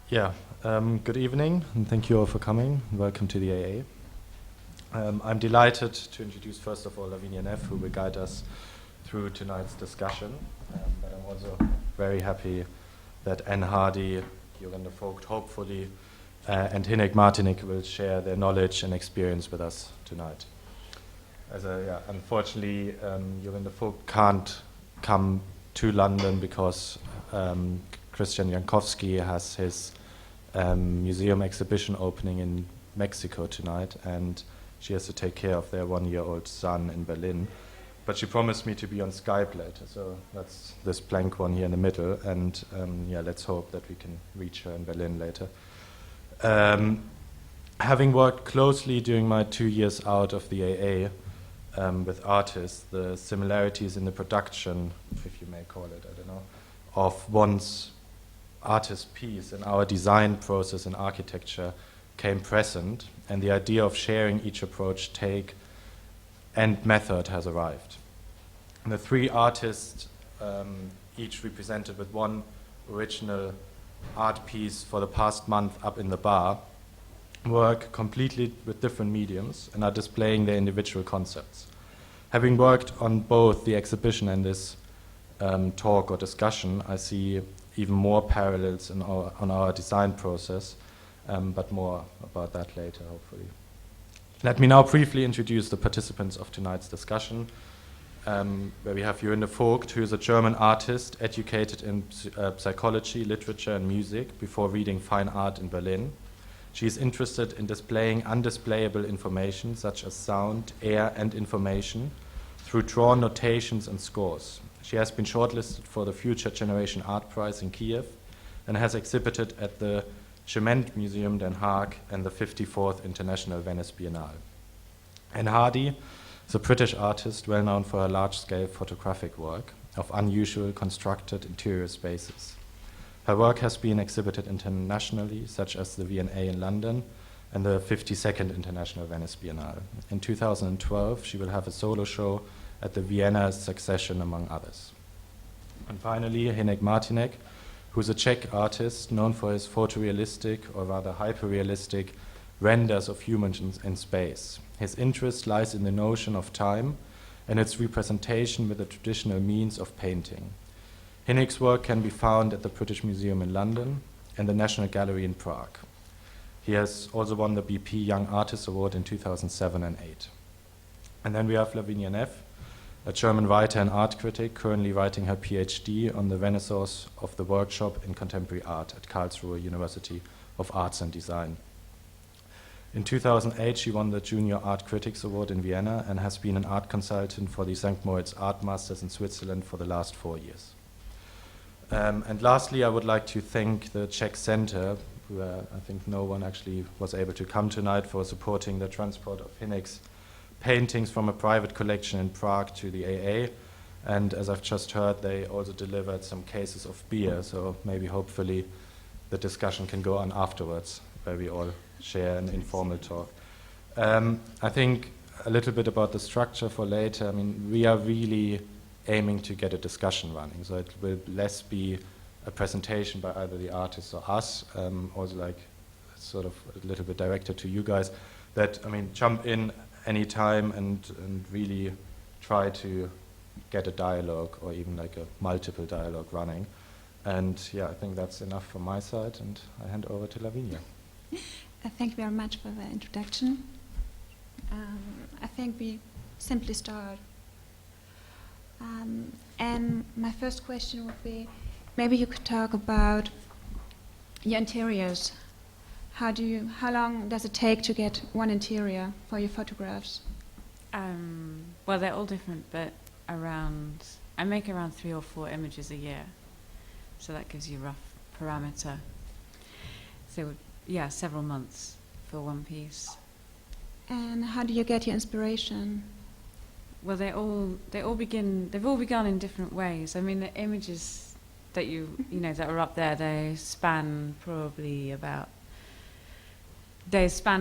Yeah, good evening, and thank you all for coming. Welcome to the AA. I'm delighted to introduce, first of all, Lavinia Neff, who will guide us through tonight's discussion. But I'm also very happy that Anne Hardy, Jorinde Voigt, hopefully, and Hynek Martinec will share their knowledge and experience with us tonight. Unfortunately, Jorinde Voigt can't come to London because Christian Jankowski has his museum exhibition opening in Mexico tonight, and she has to take care of their one-year-old son in Berlin. But she promised me to be on Skype later, so that's this blank one here in the middle, and let's hope that we can reach her in Berlin later. Having worked closely during my 2 years out of the AA with artists, the similarities in the production, if you may call it, I don't know, of one's artist piece and our design process in architecture came present, and the idea of sharing each approach, take, and method has arrived. And the three artists, each represented with one original art piece for the past month up in the bar, work completely with different mediums and are displaying their individual concepts. Having worked on both the exhibition and this talk or discussion, I see even more parallels on our design process, but more about that later, hopefully. Let me now briefly introduce the participants of tonight's discussion, where we have Jorinde Voigt, who is a German artist educated in psychology, literature, and music before reading fine art in Berlin. She is interested in displaying undisplayable information such as sound, air, and information through drawn notations and scores. She has been shortlisted for the Future Generation Art Prize in Kiev and has exhibited at the Cement Museum Den Haag and the 54th International Venice Biennale. Anne Hardy is a British artist well known for her large-scale photographic work of unusual constructed interior spaces. Her work has been exhibited internationally, such as the V&A in London and the 52nd International Venice Biennale. In 2012, she will have a solo show at the Vienna Succession, among others. And finally, Hynek Martinec, who's a Czech artist known for his photorealistic, or rather hyperrealistic, renders of humans in space. His interest lies in the notion of time and its representation with the traditional means of painting. Hynek's work can be found at the British Museum in London and the National Gallery in Prague. He has also won the BP Young Artist Award in 2007 and 2008. And then we have Lavinia Neff, a German writer and art critic, currently writing her PhD on the renaissance of the workshop in contemporary art at Karlsruhe University of Arts and Design. In 2008, she won the Junior Art Critics Award in Vienna and has been an art consultant for the St. Moritz Art Masters in Switzerland for the last 4 years. And lastly, I would like to thank the Czech Center, who I think no one actually was able to come tonight, for supporting the transport of Hynek's paintings from a private collection in Prague to the AA. And as I've just heard, they also delivered some cases of beer, so maybe hopefully the discussion can go on afterwards, where we all share an informal talk. I think a little bit about the structure for later. I mean, we are really aiming to get a discussion running, so it will less be a presentation by either the artists or us, also like sort of a little bit directed to you guys, that, I mean, jump in anytime and really try to get a dialogue or even like a multiple dialogue running. And yeah, I think that's enough from my side, and I hand over to Lavinia. Thank you very much for the introduction. I think we simply start. And my first question would be, maybe you could talk about your interiors. How long does it take to get one interior for your photographs? Well, they're all different, but I make around 3 or 4 images a year. So that gives you a rough parameter. So yeah, several months for one piece. And how do you get your inspiration? Well, they've all begun in different ways. I mean, the images that that are up there, they span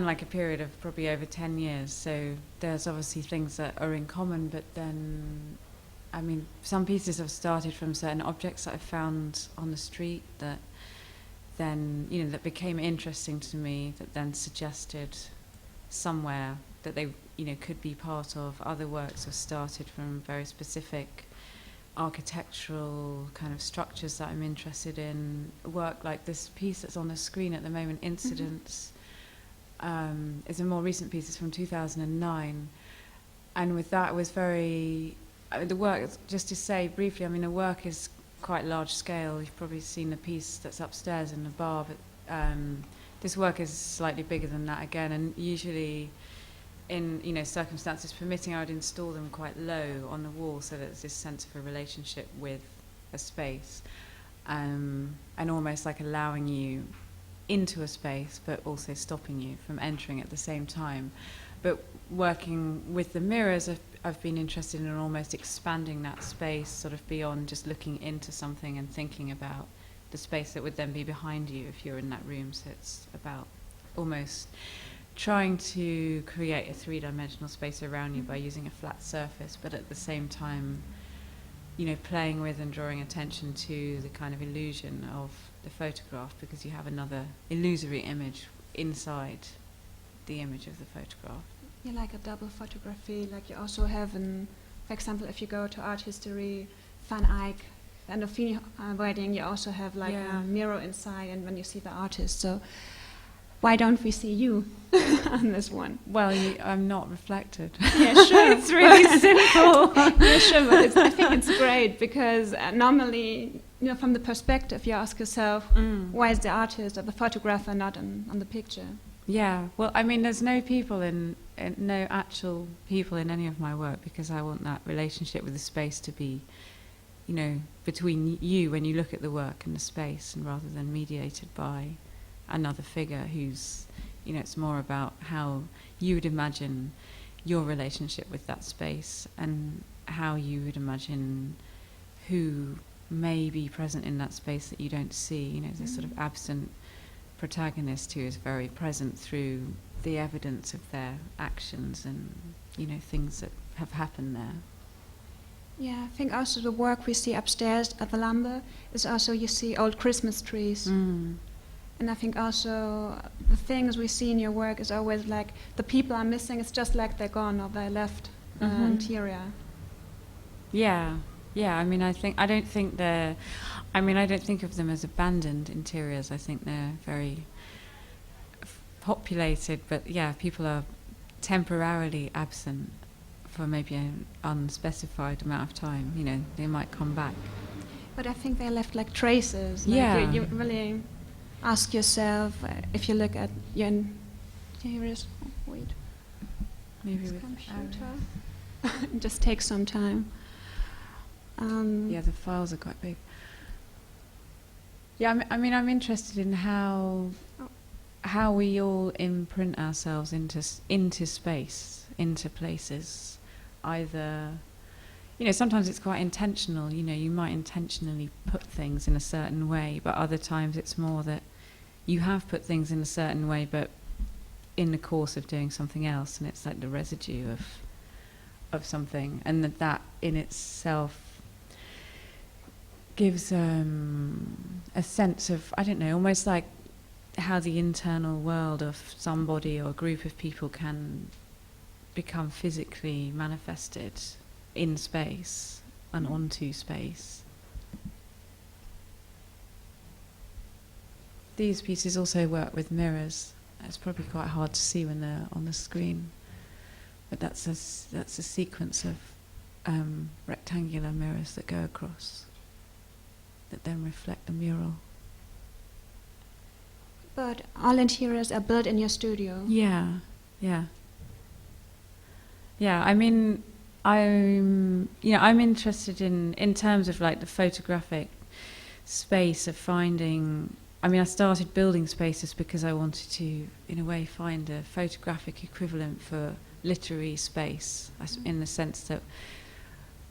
like a period of probably over 10 years. So there's obviously things that are in common, but then I mean, some pieces have started from certain objects that I found on the street that then, you know, that became interesting to me, that then suggested somewhere that they, you know, could be part of. Other works have started from very specific architectural kind of structures that I'm interested in. Work like this piece that's on the screen at the moment, Incidents, is a more recent piece. It's from 2009. And with that, it was very... the work, just to say briefly, I mean, the work is quite large scale. You've probably seen the piece that's upstairs in the bar, but this work is slightly bigger than that again, and usually in, you know, circumstances permitting, I would install them quite low on the wall so that there's this sense of a relationship with a space, and almost like allowing you into a space but also stopping you from entering at the same time. But working with the mirrors, I've been interested in almost expanding that space sort of beyond just looking into something and thinking about the space that would then be behind you if you're in that room. So it's about almost trying to create a three-dimensional space around you by using a flat surface, but at the same time, you know, playing with and drawing attention to the kind of illusion of the photograph, because you have another illusory image inside the image of the photograph. Yeah, like a double photography. Like you also have, for example, if you go to art history, Van Eyck, and the Fini wedding, you also have like a mirror inside, and when you see the artist. So why don't we see you on this one? Well, I'm not reflected. Yeah, sure. It's really simple. Yeah, sure, but I think it's great because normally, you know, from the perspective, you ask yourself, why is the artist or the photographer not on the picture? Yeah, well, I mean, there's no people no actual people in any of my work, because I want that relationship with the space to be, you know, between you when you look at the work and the space, and rather than mediated by another figure who's, you know, it's more about how you would imagine your relationship with that space and how you would imagine who may be present in that space that you don't see. You know, this sort of absent protagonist who is very present through the evidence of their actions and, you know, things that have happened there. Yeah, I think also the work we see upstairs at the Lambe is also, you see old Christmas trees. And I think also the things we see in your work is always like the people are missing. It's just like they're gone or they left interior. Yeah, yeah. I mean, I don't think of them as abandoned interiors. I think they're very populated, but yeah, people are temporarily absent for maybe an unspecified amount of time. You know, they might come back. But I think they left like traces. Like Yeah. You really ask yourself, if you look at your... Here it is. Oh, wait. Maybe This with computer. It just takes some time. yeah, the files are quite big. Yeah, I mean, I'm interested in how we all imprint ourselves into space, into places. Either, you know, sometimes it's quite intentional. You know, you might intentionally put things in a certain way, but other times it's more that you have put things in a certain way, but in the course of doing something else, and it's like the residue of something, and that in itself gives a sense of, I don't know, almost like how the internal world of somebody or a group of people can become physically manifested in space and onto space. These pieces also work with mirrors. It's probably quite hard to see when they're on the screen, but that's a sequence of rectangular mirrors that go across, that then reflect the mural. But all interiors are built in your studio. Yeah, yeah. Yeah, I mean, I'm interested in terms of like the photographic space of finding. I mean, I started building spaces because I wanted to, in a way, find a photographic equivalent for literary space, in the sense that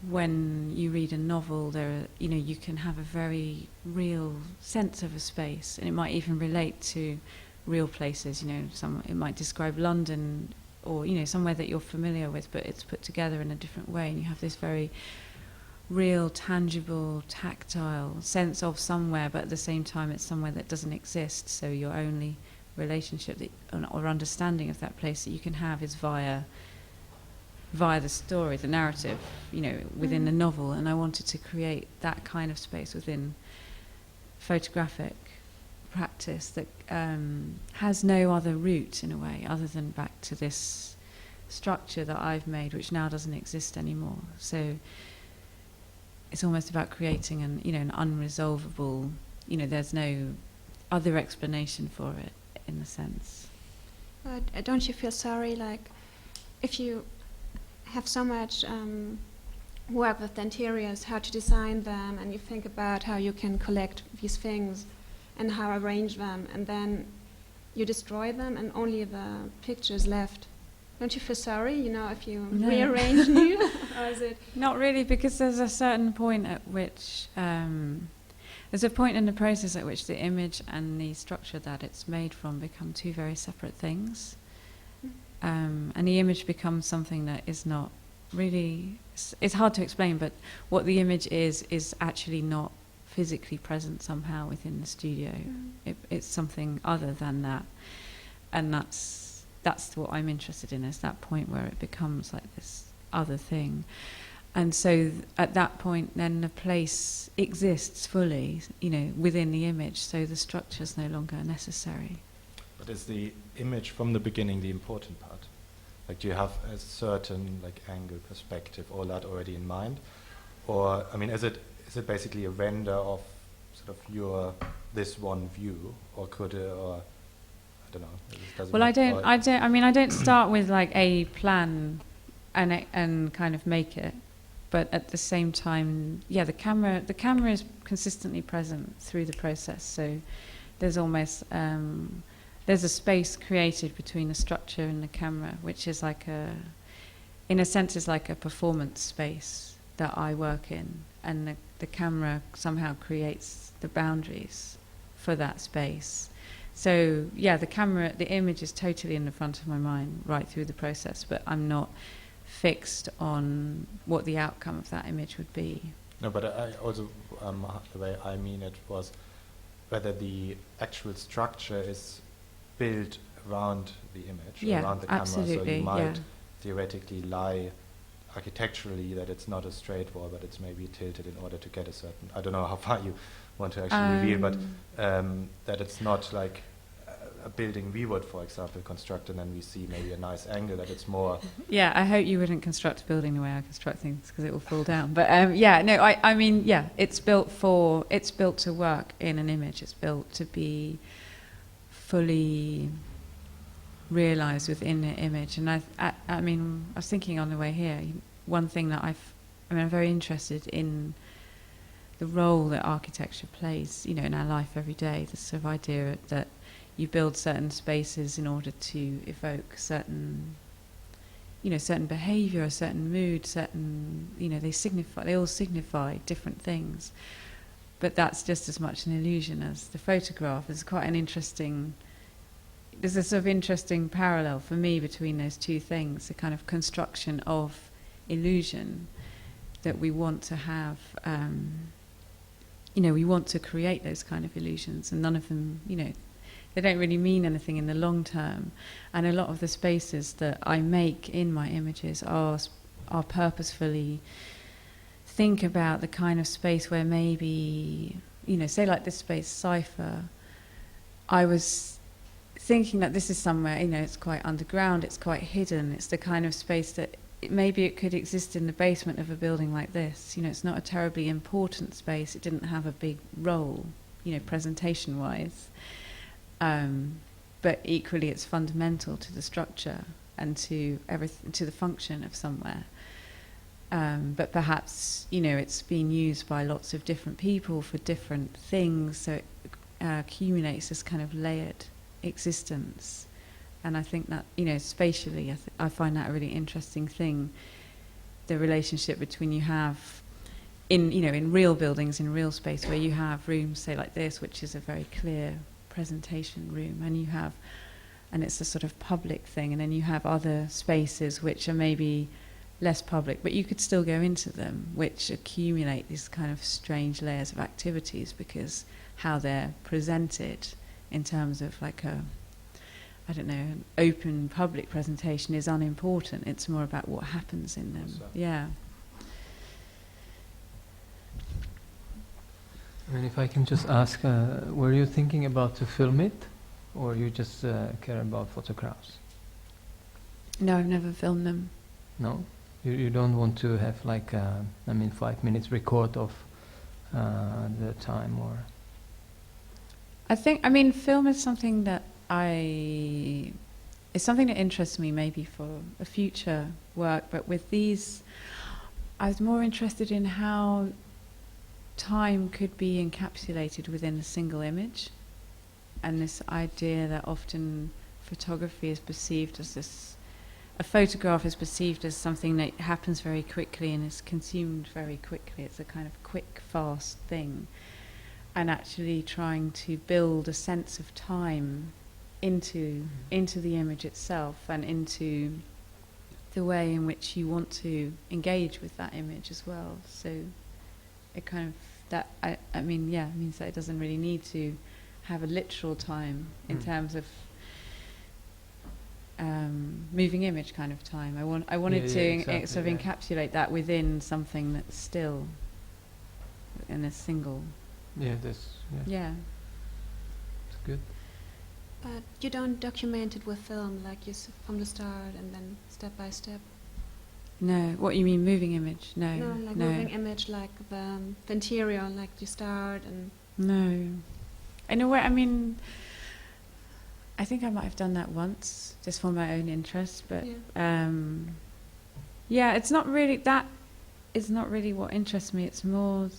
when you read a novel, you can have a very real sense of a space, and it might even relate to real places. You know, it might describe London, or, you know, somewhere that you're familiar with, but it's put together in a different way, and you have this very real, tangible, tactile sense of somewhere, but at the same time it's somewhere that doesn't exist, so your only relationship or understanding of that place that you can have is via the story, the narrative, within the novel. And I wanted to create that kind of space within photographic practice that has no other route, in a way, other than back to this structure that I've made, which now doesn't exist anymore. So it's almost about creating an unresolvable, there's no other explanation for it, in a sense. But don't you feel sorry, like, if you have so much work with the interiors, how to design them, and you think about how you can collect these things and how arrange them, and then you destroy them and only the pictures left? Don't you feel sorry, if you rearrange new? Or is it? Not really, because there's a certain point at which there's a point in the process at which the image and the structure that it's made from become two very separate things. And the image becomes something that is not really, it's hard to explain, but what the image is actually not physically present somehow within the studio. It's something other than that. And that's what I'm interested in, is that point where it becomes like this other thing. And so at that point, then the place exists fully, within the image, so the structure's no longer necessary. But is the image from the beginning the important part? Like, do you have a certain angle, perspective, all that already in mind? Or, is it basically a render of sort of this one view, or I don't know. Well, I don't start with a plan and kind of make it, but at the same time, the camera is consistently present through the process. So there's almost there's a space created between the structure and the camera, which is in a sense, is like a performance space that I work in, and the camera somehow creates the boundaries for that space. So the image is totally in the front of my mind right through the process, but I'm not fixed on what the outcome of that image would be. No, but I also, the way I mean it was whether the actual structure is built around the image, around the camera, absolutely, so you might theoretically lie architecturally that it's not a straight wall, but it's maybe tilted in order to get a certain, I don't know how far you want to actually reveal, but that it's not like a building we would, for example, construct and then we see maybe a nice angle, that it's more... Yeah, I hope you wouldn't construct a building the way I construct things, because it will fall down. But it's built to work in an image. It's built to be fully realized within the image. And I was thinking on the way here, one thing that I'm very interested in the role that architecture plays, in our life every day. This sort of idea that you build certain spaces in order to evoke certain behavior, a certain mood, certain, they all signify different things. But that's just as much an illusion as the photograph. There's a sort of interesting parallel for me between those two things, the kind of construction of illusion that we want to have. We want to create those kind of illusions, and none of them, they don't really mean anything in the long term. And a lot of the spaces that I make in my images are purposefully think about the kind of space where maybe, say like this space, Cypher, I was thinking that this is somewhere, it's quite underground, it's quite hidden, it's the kind of space that maybe it could exist in the basement of a building like this. It's not a terribly important space, it didn't have a big role, presentation-wise. But equally it's fundamental to the structure and to everything, to the function of somewhere. But perhaps, it's being used by lots of different people for different things, so it accumulates this kind of layered existence. And I think that, spatially, I find that a really interesting thing, the relationship between you have in real buildings, in real space, where you have rooms, say like this, which is a very clear presentation room, and it's a sort of public thing, and then you have other spaces which are maybe less public, but you could still go into them, which accumulate these kind of strange layers of activities because how they're presented in terms of like a, I don't know, an open public presentation is unimportant. It's more about what happens in them. Yeah. And if I can just ask, were you thinking about to film it, or you just care about photographs? No, I've never filmed them. No? You don't want to have like, 5 minutes record of the time, or? I think, film is something that it's something that interests me maybe for a future work, but with these, I was more interested in how time could be encapsulated within a single image, and this idea that often photography is perceived as this, a photograph is perceived as something that happens very quickly and is consumed very quickly. It's a kind of quick, fast thing, and actually trying to build a sense of time into the image itself and into the way in which you want to engage with that image as well. So it kind of, that means that it doesn't really need to have a literal time in terms of moving image kind of time. I wanted to exactly, sort of encapsulate that within something that's still in a single. Yeah, that's it's good. But you don't document it with film, like from the start and then step by step. No, what you mean moving image? No, Like moving image, like the interior, like you start and. No, in a way, I think I might have done that once, just for my own interest. But it's not really that. It's not really what interests me. It's more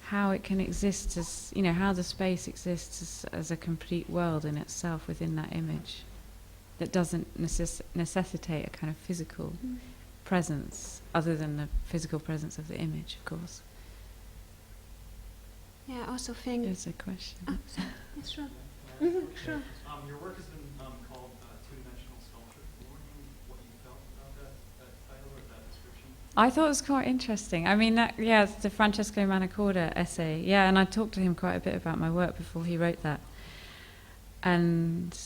how it can exist as, how the space exists as a complete world in itself within that image, that doesn't necessitate a kind of physical presence, other than the physical presence of the image, of course. Yeah, I also think. There's a question. Oh, sorry. Yes, sure. Sure. Your work has been called two-dimensional sculpture. Were you wondering what you felt about that title or that description? I thought it was quite interesting. It's the Francesco Manacorda essay. Yeah, and I talked to him quite a bit about my work before he wrote that. And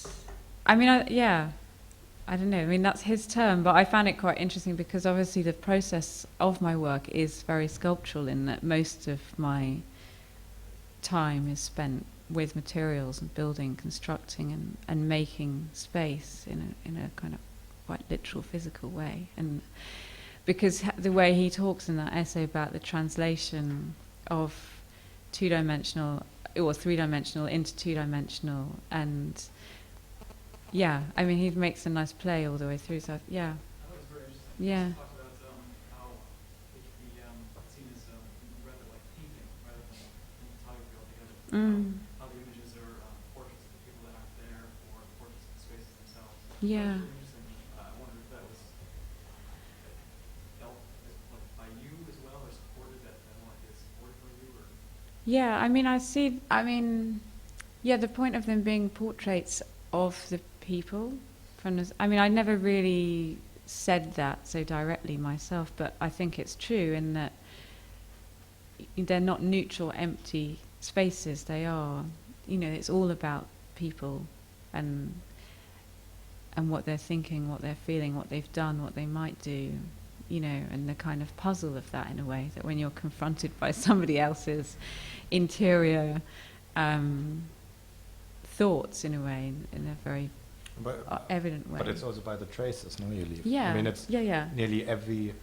I don't know. That's his term, but I found it quite interesting because obviously the process of my work is very sculptural in that most of my time is spent with materials and building, constructing, and making space in a kind of quite literal, physical way. And because the way he talks in that essay about the translation of two-dimensional or three-dimensional into two-dimensional, and he makes a nice play all the way through. So I thought it was very interesting. Yeah. You talked about how it can be seen as rather like painting rather than photography altogether. How the images are portraits of the people that aren't there or portraits of the spaces themselves. Yeah. That was really interesting. I wondered if that was felt by you as well, or supported, that more like it's supported by you, or? Yeah, I see. The point of them being portraits of the people. I never really said that so directly myself, but I think it's true in that they're not neutral, empty spaces. They are, it's all about people and what they're thinking, what they're feeling, what they've done, what they might do, and the kind of puzzle of that in a way, that when you're confronted by somebody else's interior thoughts in a way, in a very evident way. But it's also by the traces, no, you leave. Yeah. It's nearly every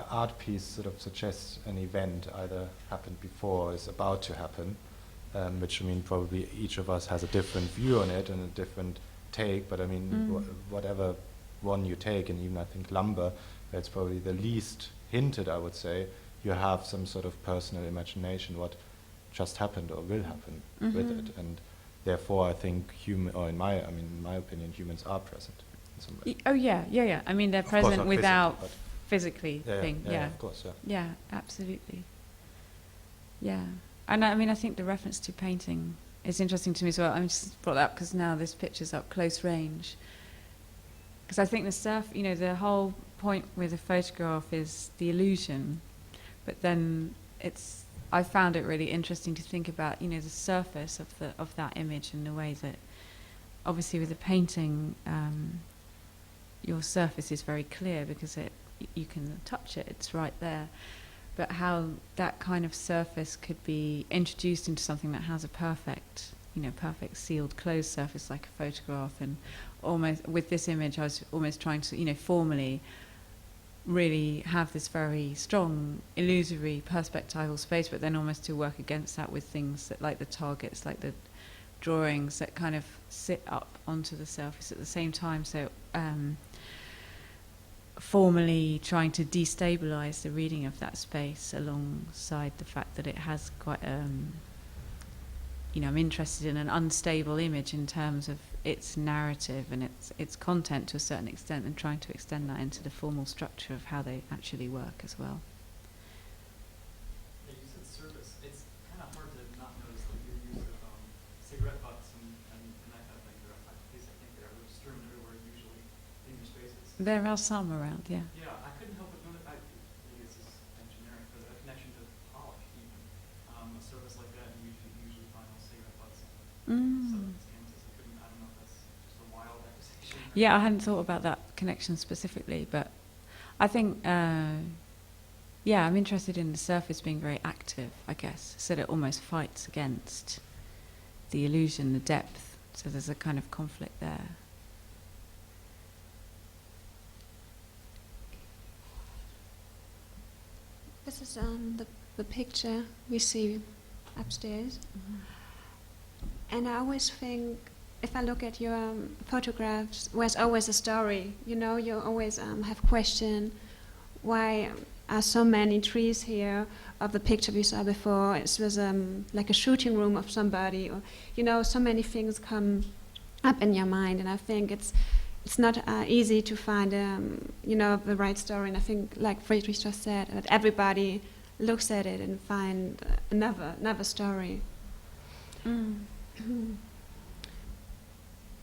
art piece sort of suggests an event either happened before or is about to happen, which probably each of us has a different view on it and a different take, but whatever one you take, and even I think lumber, it's probably the least hinted, I would say, you have some sort of personal imagination what just happened or will happen with it, and therefore I think in my opinion, humans are present in some way. Oh yeah. They're present without physically being. Yeah, of course, yeah. Yeah, absolutely. Yeah, and I think the reference to painting is interesting to me as well. I just brought that up because now this picture's up close range. Because I think the whole point with a photograph is the illusion, but then I found it really interesting to think about, the surface of that image, in the way that, obviously, with a painting, your surface is very clear because you can touch it; it's right there. But how that kind of surface could be introduced into something that has a perfect sealed, closed surface like a photograph, and almost with this image, I was almost trying to, formally, really have this very strong illusory perspectival space, but then almost to work against that with things that, like the targets, like the drawings that kind of sit up onto the surface at the same time. So formally trying to destabilize the reading of that space, alongside the fact that it has quite I'm interested in an unstable image in terms of its narrative and its content to a certain extent, and trying to extend that into the formal structure of how they actually work as well. Yeah, you said service. It's kind of hard to not notice that your use of cigarette butts and that kind of thing. At least I think they're strewn everywhere usually in your spaces. There are some around, yeah. Yeah, I couldn't help but notice, maybe this is generic, but a connection to polish even. A surface like that, you usually find those cigarette butts on some canvases. I don't know if that's just a wild accusation. Yeah, I hadn't thought about that connection specifically, but I think, I'm interested in the surface being very active, I guess, so that it almost fights against the illusion, the depth, so there's a kind of conflict there. This is the picture we see upstairs. And I always think, if I look at your photographs, there's always a story. You always have question, why are so many trees here? Of the picture we saw before, it was like a shooting room of somebody, or so many things come up in your mind, and I think it's not easy to find the right story. And I think, like Friedrich just said, that everybody looks at it and find another story.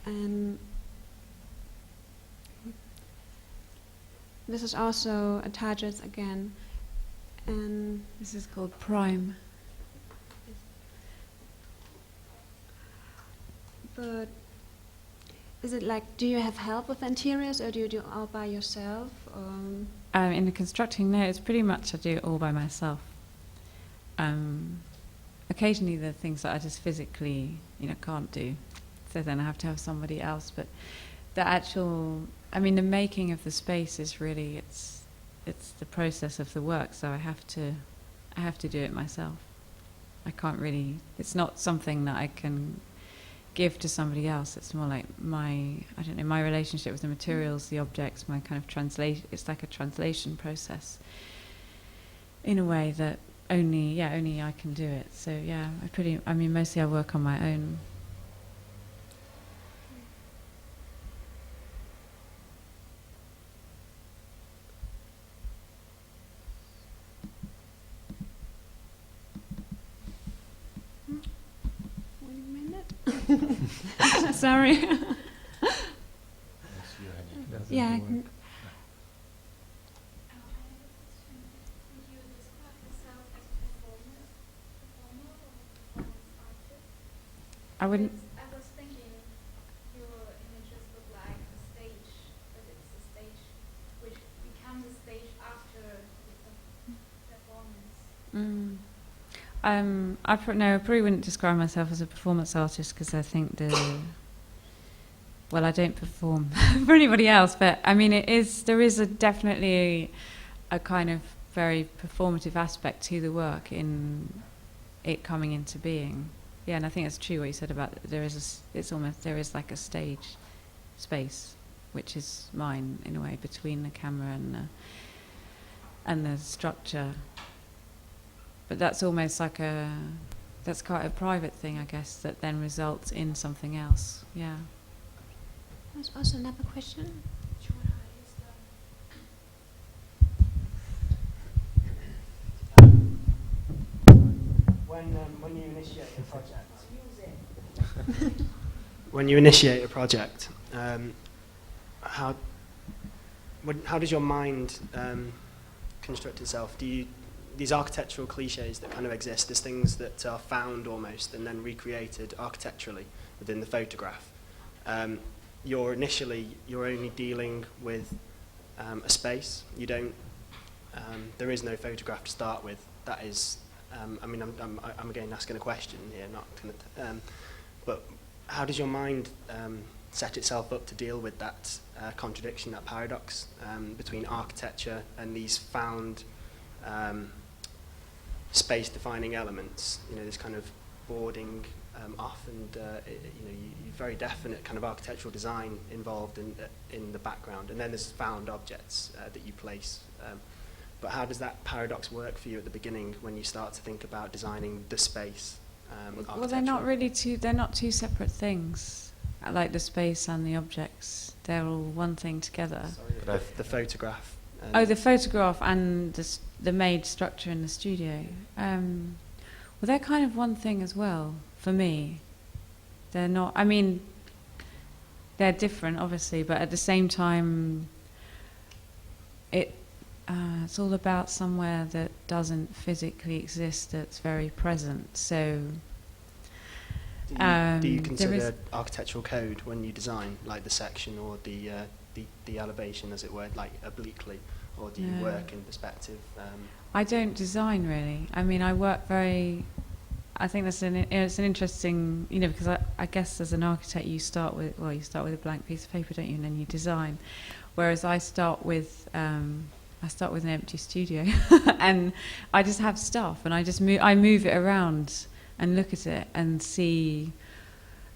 And this is also a target again, and This is called Prime. but is it like, do you have help with interiors, or do you do it all by yourself? In the constructing, no, it's pretty much I do it all by myself. Occasionally there are things that I just physically, can't do, so then I have to have somebody else. But the making of the space is really, it's the process of the work. So I have to do it myself. I can't really. It's not something that I can give to somebody else. It's more like my relationship with the materials, the objects, my kind of translation. It's like a translation process in a way that only I can do it. So yeah, mostly I work on my own. Sorry. Doesn't Yeah, I work. can. I wouldn't. I was thinking your images look like a stage, but it's a stage which becomes a stage after the performance. I probably wouldn't describe myself as a performance artist, because I think I don't perform for anybody else, but there is definitely a kind of very performative aspect to the work in it coming into being. Yeah, and I think it's true what you said about there is like a stage space, which is mine in a way, between the camera and the structure. But that's almost like that's quite a private thing, I guess, that then results in something else. Yeah. There's also another question. When you initiate a project, how how does your mind construct itself? These architectural cliches that kind of exist as things that are found almost and then recreated architecturally within the photograph. You're only dealing with a space. You don't. There is no photograph to start with. That is. I'm again asking a question here, not kind of. But how does your mind set itself up to deal with that contradiction, that paradox between architecture and these found space-defining elements? You know, this kind of boarding off, and you very definite kind of architectural design involved in the background, and then there's found objects that you place. But how does that paradox work for you at the beginning when you start to think about designing the space? Well, they're not really they're not two separate things. Like the space and the objects, they're all one thing together. Sorry, the photograph. Oh, the photograph and the made structure in the studio. Well, they're kind of one thing as well, for me. They're not, I mean, they're different, obviously, but at the same time, it's all about somewhere that doesn't physically exist, that's very present. So do you consider architectural code when you design, like the section or the elevation, as it were, like obliquely, or do you work in perspective? I don't design really. I mean, I work very. I think it's an interesting, because I guess as an architect you start with a blank piece of paper, don't you, and then you design. Whereas I start with an empty studio, and I just have stuff, and I move it around and look at it and see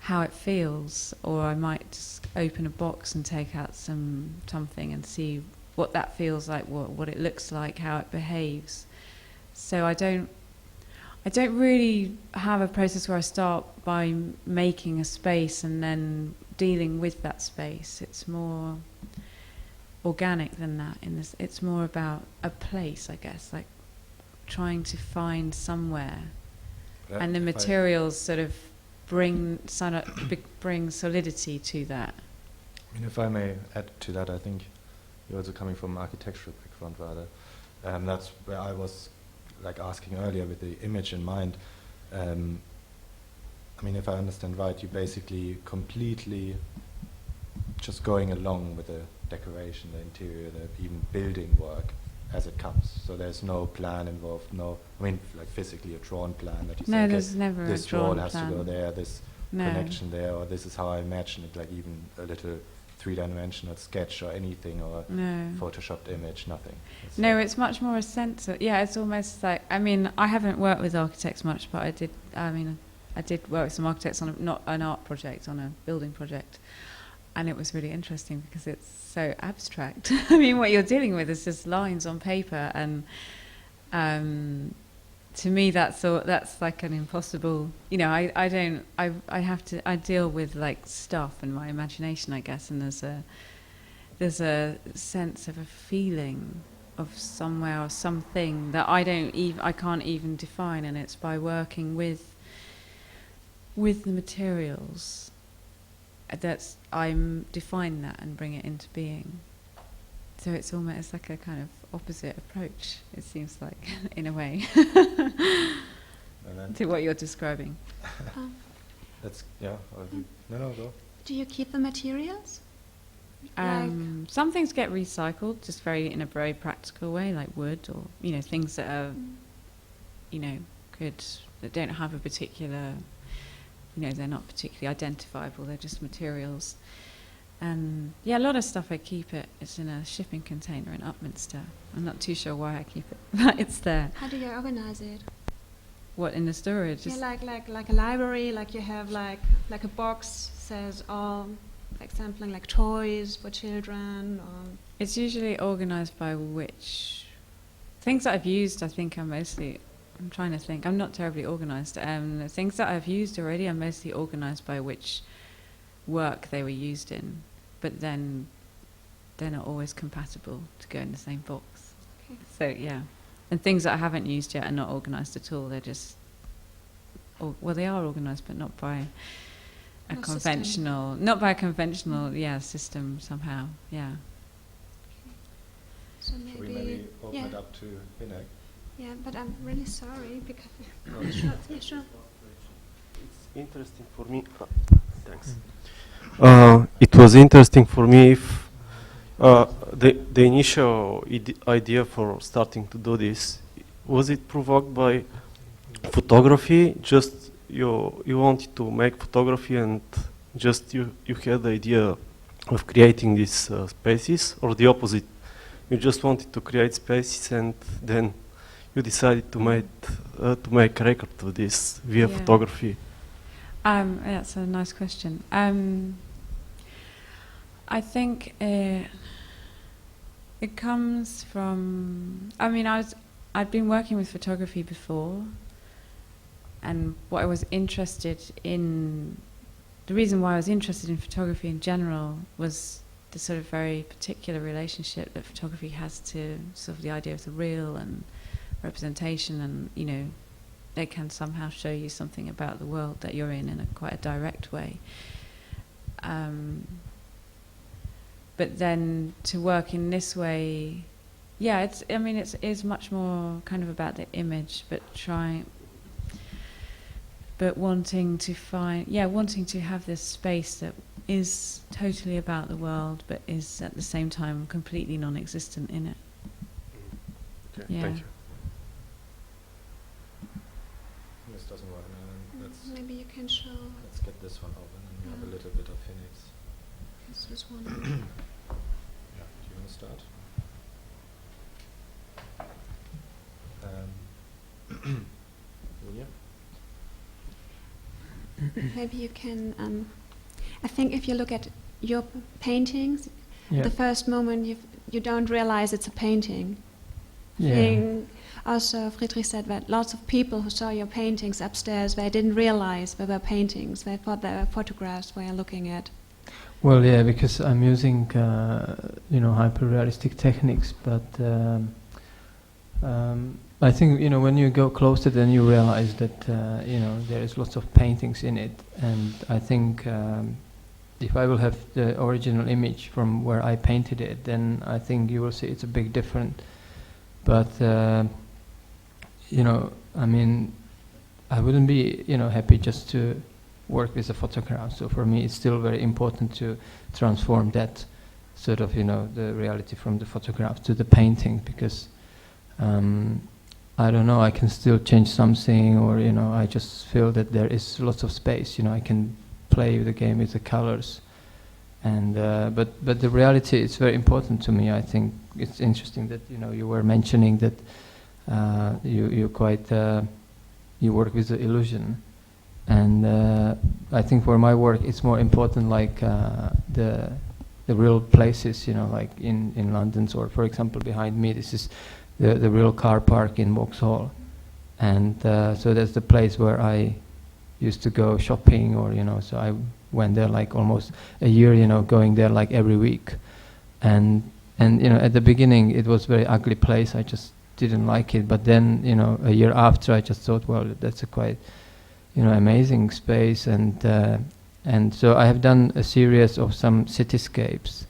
how it feels, or I might just open a box and take out something and see what that feels like, what it looks like, how it behaves. So I don't really have a process where I start by making a space and then dealing with that space. It's more organic than that. It's more about a place, I guess, like trying to find somewhere, and the materials sort of bring solidity to that. I mean, if I may add to that, I think you're also coming from an architectural background, rather. That's where I was asking earlier with the image in mind. I mean, if I understand right, you basically completely just going along with the decoration, the interior, the even building work as it comes. So there's no plan involved. Physically a drawn plan that you say, there's never this a drawn wall has plan. to go there, this connection there, or this is how I imagine it, like even a little three-dimensional sketch or anything, or photoshopped image, nothing. It's much more a sense of, it's almost like, I mean, I haven't worked with architects much, but I did work with some architects on not an art project, on a building project, and it was really interesting because it's so abstract. I mean, what you're dealing with is just lines on paper, and to me that's like an impossible, I deal with like stuff and my imagination, I guess, and there's a sense of a feeling of somewhere or something that I can't even define, and it's by working with the materials that I define that and bring it into being. So it's almost like a kind of opposite approach, it seems like, in a way, to what you're describing. Go. Do you keep the materials? Some things get recycled, just in a very practical way, like wood, or things that are, that don't have a particular, they're not particularly identifiable. They're just materials. And a lot of stuff I keep it's in a shipping container in Upminster. I'm not too sure why I keep it, but it's there. How do you organize it? What, in the storage? Like a library, like you have like a box says all, like sampling like toys for children, or it's usually organized by which things that I've used. I think I'm trying to think. I'm not terribly organized. Things that I've used already are mostly organized by which work they were used in, but then they're not always compatible to go in the same box. Okay. So and things that I haven't used yet are not organized at all. They're just, they are organized, but not by a conventional, system somehow. Yeah. So Should we maybe open yeah. it up to Hynek? Yeah, but I'm really sorry because No. yeah, sure. It's interesting for me. Thanks. It was interesting for me if the initial idea for starting to do this, was it provoked by photography? Just you wanted to make photography and just you had the idea of creating these spaces, or the opposite? You just wanted to create spaces and then you decided to make a record of this via Yeah. photography. That's a nice question. I think it comes from. I mean, I'd been working with photography before, and what I was interested in. The reason why I was interested in photography in general was the sort of very particular relationship that photography has to sort of the idea of the real and representation, and you know, they can somehow show you something about the world that you're in a quite a direct way. But then to work in this way, yeah, it is much more kind of about the image, but wanting to have this space that is totally about the world, but is at the same time completely non-existent in it. Okay, Yeah. thank you. This doesn't work now. Maybe you can show Let's get this one open and we have a little bit of Hynek's. this one. Yeah, do you want to start? Julia? Maybe you can. I think if you look at your paintings, Yeah. the first moment you don't realize it's a painting. I Yeah. think also Friedrich said that lots of people who saw your paintings upstairs, they didn't realize they were paintings. They thought they were photographs we are looking at. Well, yeah, because I'm using, hyper-realistic techniques, but I think, when you go closer, then you realize that, there is lots of paintings in it, and I think if I will have the original image from where I painted it, then I think you will see it's a big difference. But, I wouldn't be, happy just to work with a photograph. So for me, it's still very important to transform that sort of, the reality from the photograph to the painting, because I don't know, I can still change something, or I just feel that there is lots of space. I can play the game with the colors, and but the reality is very important to me. I think it's interesting that you were mentioning that you work with the illusion. And I think for my work, it's more important, like the real places, like in London, or for example, behind me, this is the real car park in Vauxhall, and so that's the place where I used to go shopping, or so I went there like almost a year, going there like every week, and at the beginning it was a very ugly place. I just didn't like it, but then a year after, I just thought, well, that's a quite amazing space, and so I have done a series of some cityscapes,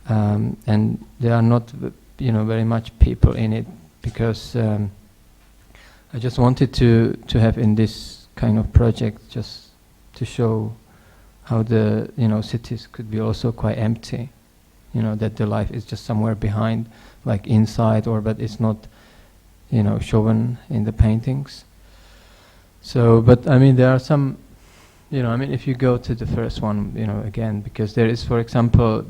and there are not very much people in it, because I just wanted to have in this kind of project just to show how the cities could be also quite empty, that the life is just somewhere behind, like inside, but it's not shown in the paintings. So, but there are some, if you go to the first one, again, because there is, for example,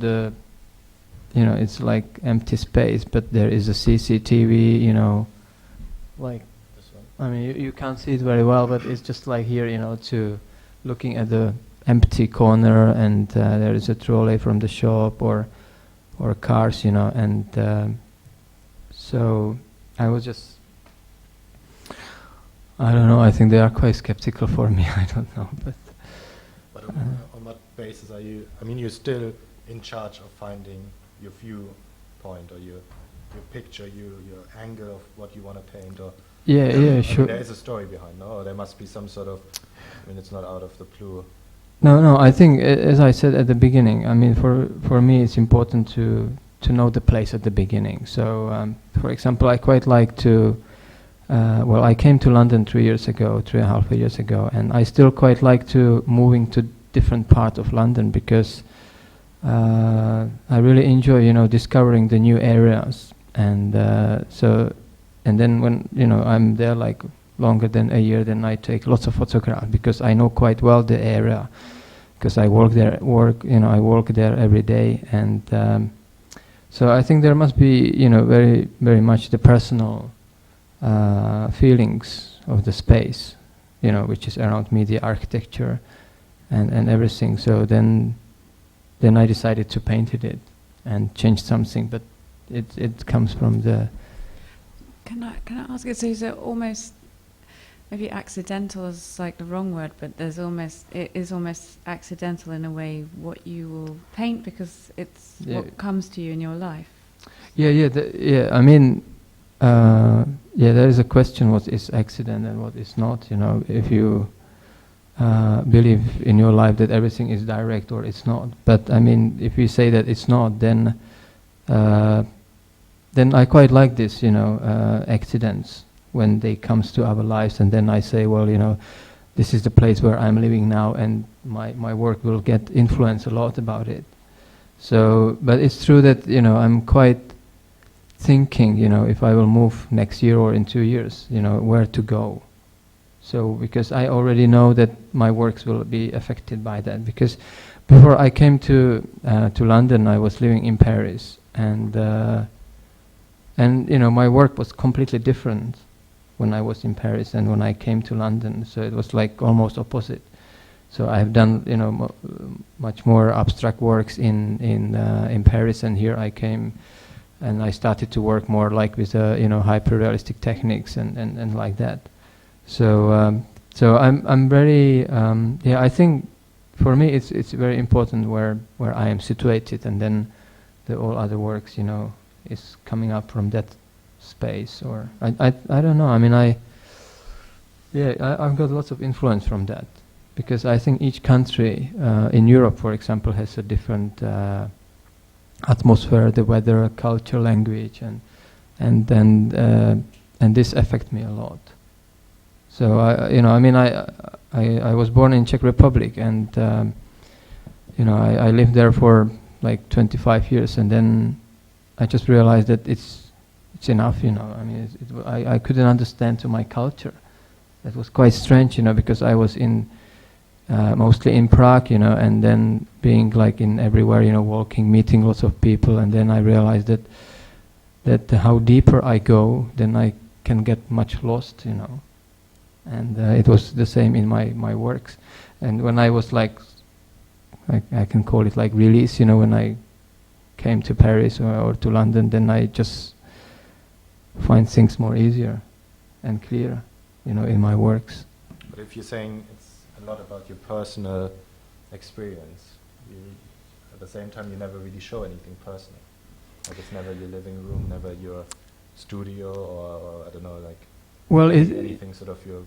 it's like empty space, but there is a CCTV, like, This one? you can't see it very well, but it's just like here, to looking at the empty corner, and there is a trolley from the shop, or cars, and so I was just, I don't know, I think they are quite skeptical for me, I don't know, but on what basis are you? You're still in charge of finding your viewpoint, or your picture, your angle of what you want to paint, or yeah, sure. There is a story behind, no? Or there must be some sort of. It's not out of the blue. No, I think as I said at the beginning, for me it's important to to know the place at the beginning. So, for example, I quite like to. Well, I came to London 3.5 years ago, and I still quite like to moving to different part of London because I really enjoy, discovering the new areas, and and then when I'm there like longer than a year, then I take lots of photographs because I know quite well the area, because I work there every day, and so I think there must be, very, very much the personal feelings of the space, which is around me, the architecture and everything. So then I decided to paint it and change something, but it comes from the. Can I ask you? So is it almost, maybe accidental is like the wrong word, but it is almost accidental in a way what you will paint because it's what comes to you in your life. I mean. There is a question what is accident and what is not. If you believe in your life that everything is direct or it's not. But I mean, if we say that it's not, then I quite like this, accidents when they comes to our lives, and then I say, well, this is the place where I'm living now, and my work will get influence a lot about it. So, but it's true that I'm quite thinking, if I will move next year or in 2 years, where to go. So, because I already know that my works will be affected by that. Because before I came to London, I was living in Paris, and my work was completely different when I was in Paris and when I came to London. So it was like almost opposite. So I've done, much more abstract works in Paris, and here I came. And I started to work more like with hyper-realistic techniques and like that. So I'm very I think for me it's very important where I am situated, and then all other works is coming up from that space. Or I don't know. I mean I've got lots of influence from that, because I think each country in Europe, for example, has a different. Atmosphere, the weather, culture, language, and this affect me a lot. So I was born in Czech Republic, and I lived there for like 25 years, and then I just realized that it's enough. I mean, I couldn't understand to my culture. That was quite strange, because I was in. Mostly in Prague, and then being like in everywhere, walking, meeting lots of people, and then I realized that how deeper I go, then I can get much lost, and it was the same in my works. And when I was like I can call it like release, when I came to Paris or to London, then I just find things more easier and clearer, in my works. But if you're saying it's a lot about your personal experience, at the same time you never really show anything personal. Like it's never your living room, never your studio, or I don't know, like anything sort of your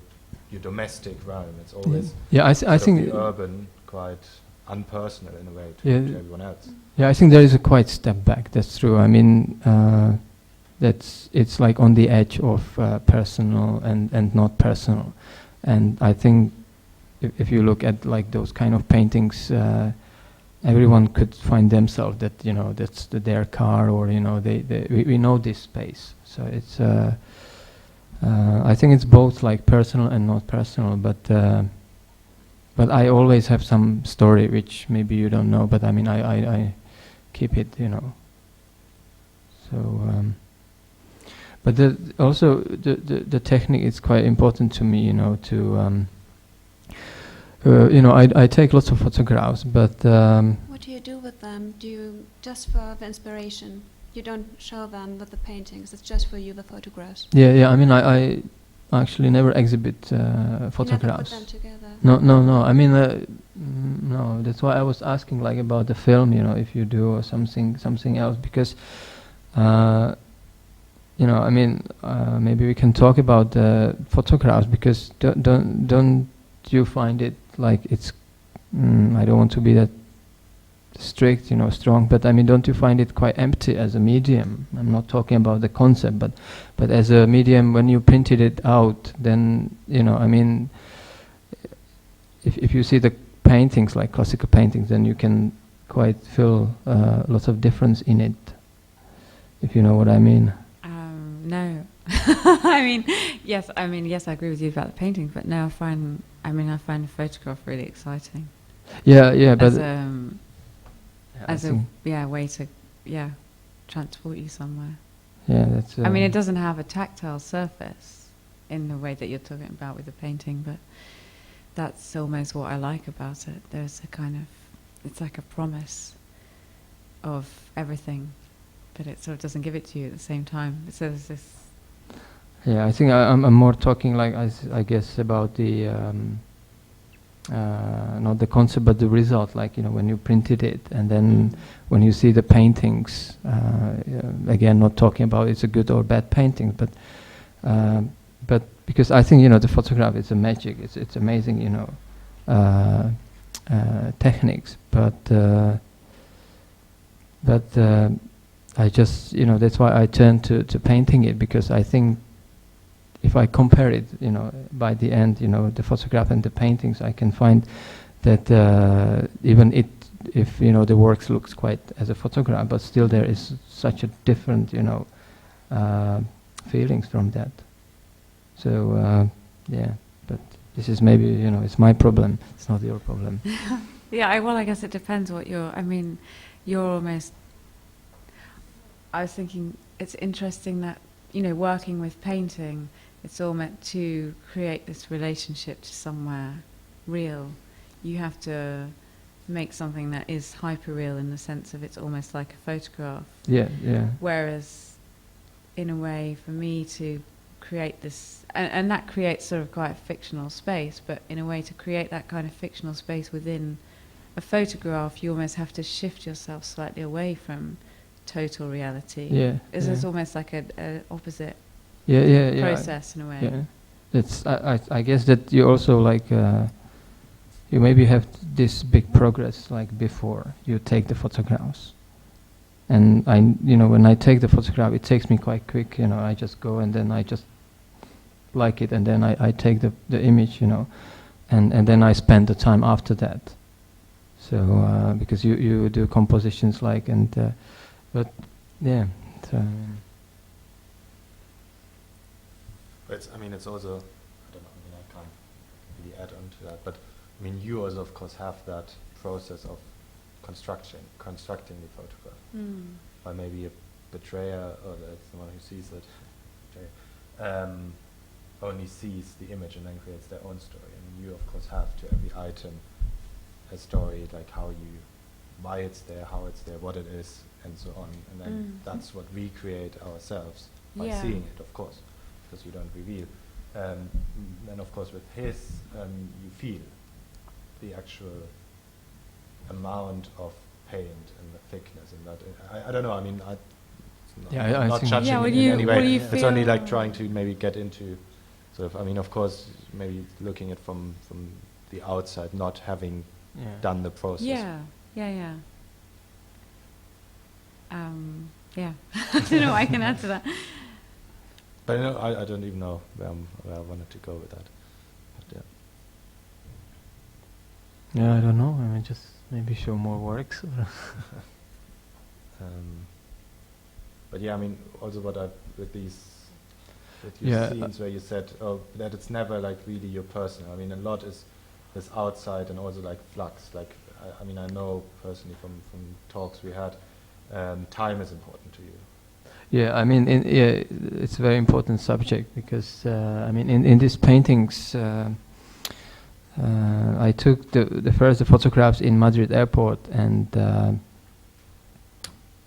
domestic realm. It's always I think the urban, quite unpersonal in a way to everyone else. Yeah, I think there is a quite step back. That's true. I mean, it's like on the edge of personal and not personal. And I think if you look at like those kind of paintings, everyone could find themselves that that's their car, or we know this space. So it's I think it's both like personal and not personal, but I always have some story which maybe you don't know, but I mean I keep it, So but also the technique is quite important to me, to I take lots of photographs, but what do you do with them? Do you just for the inspiration? You don't show them with the paintings. It's just for you the photographs. Yeah. I mean, I actually never exhibit photographs. You never put them together. No. I mean, no. That's why I was asking like about the film. If you do or something else, because I mean, maybe we can talk about the photographs, because don't you find it like it's I don't want to be that strict, strong. But I mean, don't you find it quite empty as a medium? I'm not talking about the concept, but as a medium, when you printed it out, then I mean, if you see the paintings like classical paintings, then you can quite feel lots of difference in it. If you know what I mean. No. I mean, yes, I agree with you about the painting, but now I find a photograph really exciting. Yeah, but as a way to transport you somewhere. Yeah, that's. I mean, it doesn't have a tactile surface in the way that you're talking about with the painting, but that's almost what I like about it. There's a kind of, it's like a promise of everything, but it sort of doesn't give it to you at the same time. So there's this. Yeah, I think I'm more talking like I guess about the not the concept but the result. Like when you printed it, and then when you see the paintings. Again, not talking about it's a good or bad painting, but because I think the photograph is a magic. It's amazing, techniques, but I just that's why I turned to painting it, because I think if I compare it, by the end, the photograph and the paintings, I can find that even if the works looks quite as a photograph, but still there is such a different feelings from that. So yeah, but this is maybe it's my problem. It's not your problem. Yeah, I guess it depends what you're. I mean, you're almost. I was thinking it's interesting that working with painting, it's all meant to create this relationship to somewhere real. You have to make something that is hyper-real in the sense of it's almost like a photograph. Yeah. Whereas, in a way, for me to create this, and that creates sort of quite a fictional space, but in a way to create that kind of fictional space within a photograph, you almost have to shift yourself slightly away from total reality. Yeah. It's almost like an opposite process in a way. Yeah. It's I guess that you also like you maybe have this big progress like before you take the photographs, and when I take the photograph, it takes me quite quick. I just go and then I just like it, and then I take the image, and then I spend the time after that. So because you do compositions like but yeah. So, it's also, I don't know, I can't really add on to that, but you also of course have that process of constructing the photograph. Or maybe a betrayer, or that's the one who sees it, only sees the image and then creates their own story. You of course have to every item a story, like why it's there, how it's there, what it is, and so on. And then that's what we create ourselves by seeing it, of course, because you don't reveal. And of course with his, you feel the actual amount of paint and the thickness and that. I don't know, I'm not judging in any way. It's only like trying to maybe get into sort of, of course, maybe looking at from the outside, not having done the process. Yeah. I don't know. I can add to that. But I don't even know where I wanted to go with that. But yeah, I don't know. Just maybe show more works. But yeah, also with these scenes where you said that it's never like really your personal. A lot is this outside and also like flux. Like I know personally from talks we had, time is important to you. Yeah, it's a very important subject because in these paintings, I took the first photographs in Madrid airport, and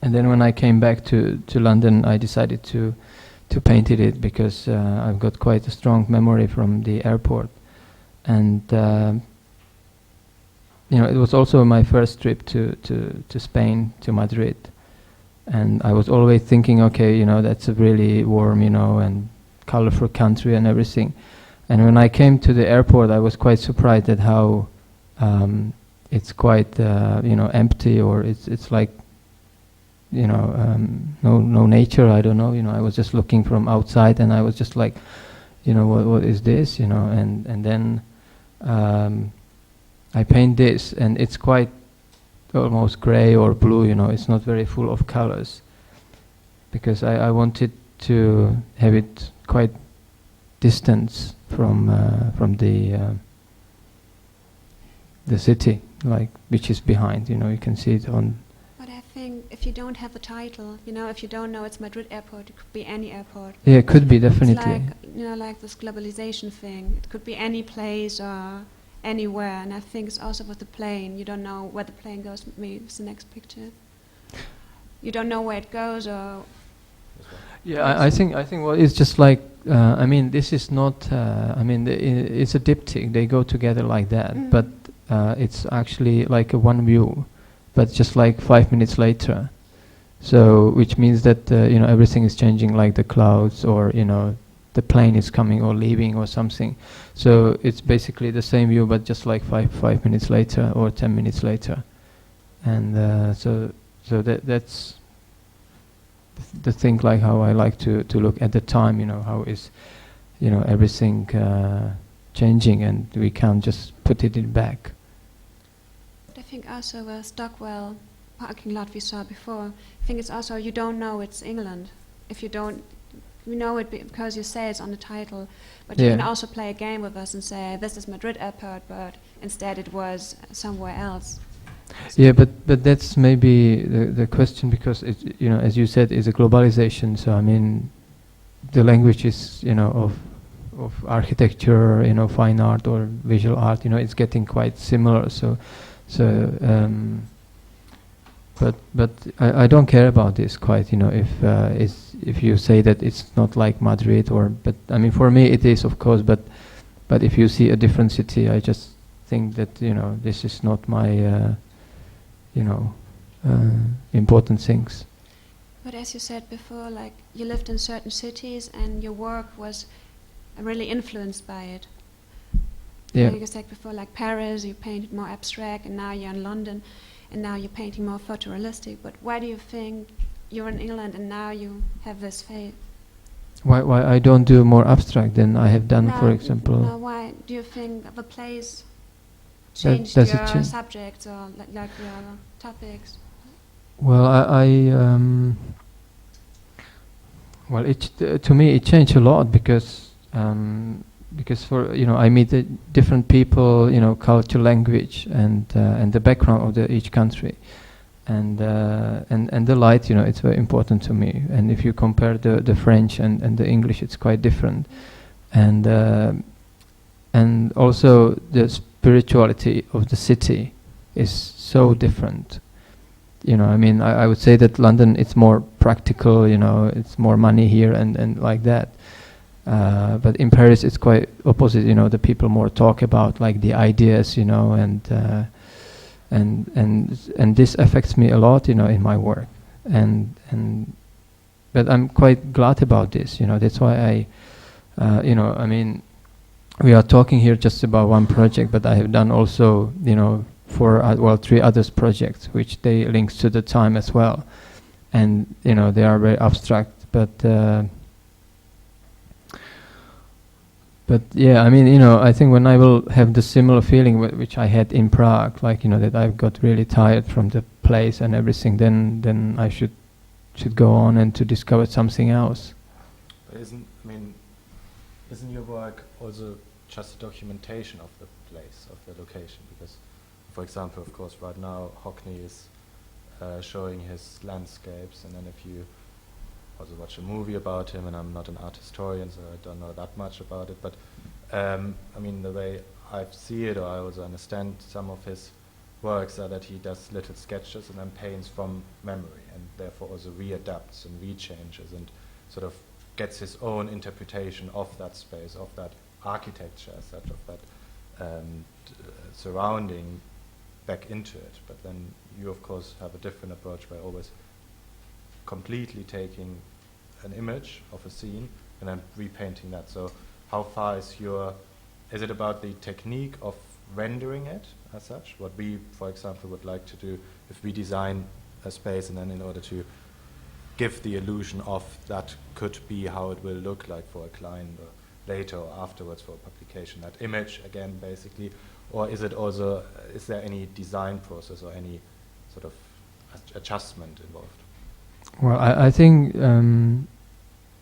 then when I came back to London, I decided to paint it because I've got quite a strong memory from the airport, and it was also my first trip to Spain, to Madrid. And I was always thinking, okay, that's a really warm, and colorful country and everything. And when I came to the airport, I was quite surprised at how, it's quite empty, or it's like no nature. I don't know. I was just looking from outside, and I was just like, what is this? And then I paint this, and it's quite almost gray or blue. It's not very full of colors, because I wanted to have it quite distance from the city, like, which is behind. You can see it on. But I think if you don't have the title, if you don't know it's Madrid airport, it could be any airport. Yeah, it could be, definitely. It's like this globalization thing. It could be any place or anywhere. And I think it's also with the plane. You don't know where the plane goes. Maybe it's the next picture. You don't know where it goes, or. Yeah, I think well, it's just like this is not. It's a diptych. They go together like that, but it's actually like a one view, but just like 5 minutes later. So, which means that everything is changing, like the clouds, or the plane is coming or leaving or something. So it's basically the same view, but just like 5 minutes later or 10 minutes later, and so that's the thing, like how I like to look at the time. How is everything changing, and we can't just put it in back. I think also a Stockwell parking lot we saw before. I think it's also, you don't know it's England. If you don't, you know it because you say it's on the title. But you can also play a game with us and say, this is Madrid airport, but instead it was somewhere else. Yeah, but that's maybe the question, because it, as you said, is a globalization. So the language is of architecture, fine art or visual art. It's getting quite similar. But I don't care about this quite. If you say that it's not like Madrid, but for me it is, of course. But if you see a different city, I just think that this is not my important things. But as you said before, like, you lived in certain cities and your work was really influenced by it. Yeah. Like you said before, like Paris, you painted more abstract, and now you're in London, and now you're painting more photorealistic. But why do you think you're in England and now you have this fate? Why I don't do more abstract than I have done, for example? No, why do you think the place changed your subjects or like your topics? Well, to me it changed a lot, because for I meet different people, culture, language, and the background of each country, and the light, it's very important to me. And if you compare the French and the English, it's quite different, and also the spirituality of the city is so different. I would say that London, it's more practical, it's more money here and like that. But in Paris, it's quite opposite. The people more talk about like the ideas, and this affects me a lot, in my work. But I'm quite glad about this. That's why we are talking here just about one project, but I have done also, 3 other projects, which they links to the time as well, and they are very abstract, but yeah, I think when I will have the similar feeling which I had in Prague, like that I got really tired from the place and everything, then I should go on and to discover something else. But isn't your work also just a documentation of the place, of the location? Because, for example, of course, right now Hockney is showing his landscapes, and then if you also watch a movie about him, and I'm not an art historian, so I don't know that much about it, but the way I see it, or I also understand some of his works, are that he does little sketches and then paints from memory, and therefore also readapts and rechanges and sort of gets his own interpretation of that space, of that architecture as such, of that surrounding back into it. But then you, of course, have a different approach by always completely taking an image of a scene and then repainting that. So how far is it about the technique of rendering it as such. What we, for example, would like to do if we design a space and then in order to give the illusion of that could be how it will look like for a client or later or afterwards for a publication, that image again basically, or is it also, is there any design process or any sort of adjustment involved? Well, I think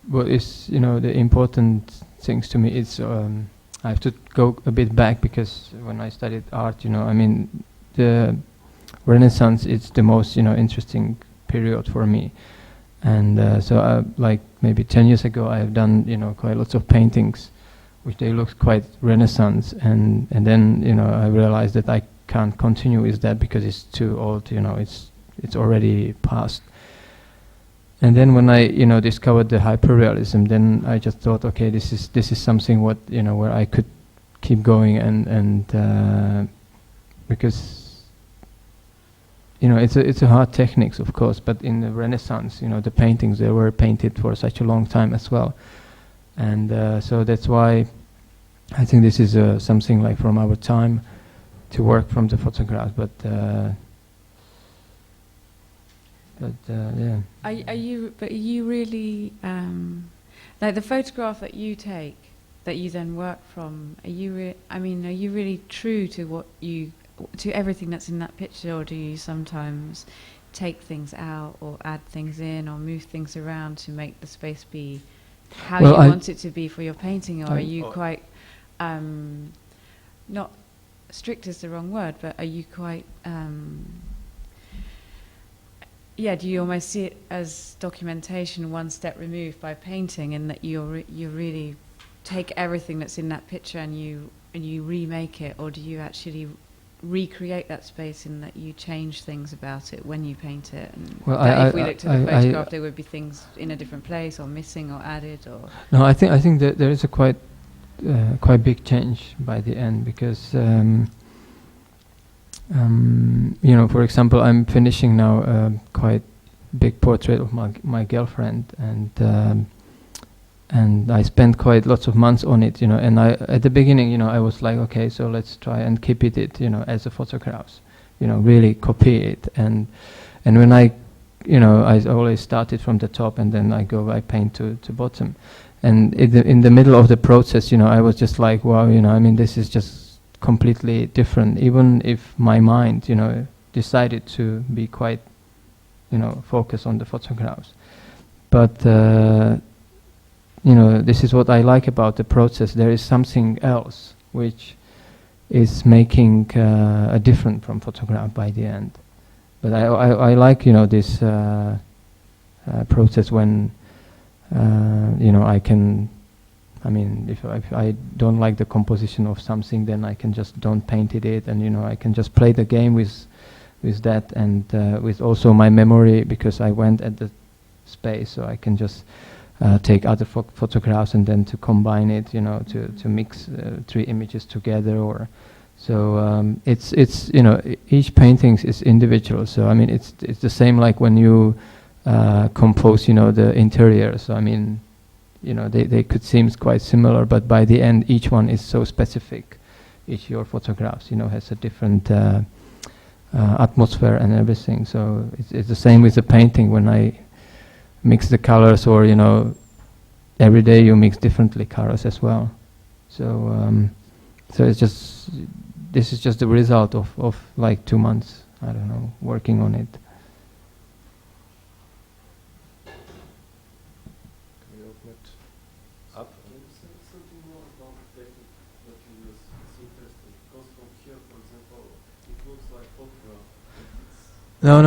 what is, the important things to me is I have to go a bit back, because when I studied art, the Renaissance is the most, interesting period for me. And so like maybe 10 years ago, I have done, quite lots of paintings, which they look quite Renaissance. And then, I realized that I can't continue with that because it's too old, it's already past. And then when I, discovered the hyperrealism, then I just thought, okay, this is something what, where I could keep going and because, it's a hard techniques, of course, but in the Renaissance, the paintings, they were painted for such a long time as well. And so that's why I think this is something like from our time to work from the photograph, but yeah. Are you really like the photograph that you take, that you then work from? Are you really true to to everything that's in that picture, or do you sometimes take things out or add things in or move things around to make the space be how you want it to be for your painting, or are you quite not strict is the wrong word, but are you quite do you almost see it as documentation one step removed by painting, in that you really take everything that's in that picture and you remake it, or do you actually recreate that space in that you change things about it when you paint it? And if we looked at the photograph, there would be things in a different place or missing or added, or no, I think that there is a quite big change by the end, because for example, I'm finishing now a quite big portrait of my girlfriend, and I spent quite lots of months on it, and I at the beginning, I was like, okay, so let's try and keep it, as a photographs, really copy it, and when I always started from the top, and then I paint to bottom, and in the middle of the process, I was just like, wow, this is just completely different, even if my mind, decided to be quite, focused on the photographs. But, this is what I like about the process. There is something else which is making a different from photograph by the end. But I like, this process when, I can, if I don't like the composition of something, then I can just don't paint it, and I can just play the game with that, and with also my memory, because I went at the space, so I can just take other photographs and then to combine it, to mix 3 images together, or so it's each painting is individual. So it's the same like when you compose the interior. So they could seem quite similar, but by the end, each one is so specific. Each your photographs, has a different atmosphere and everything. So it's the same with the painting. When I mix the colors, or every day you mix differently colors as well. So so this is just the result of like 2 months, I don't know, working on it. No.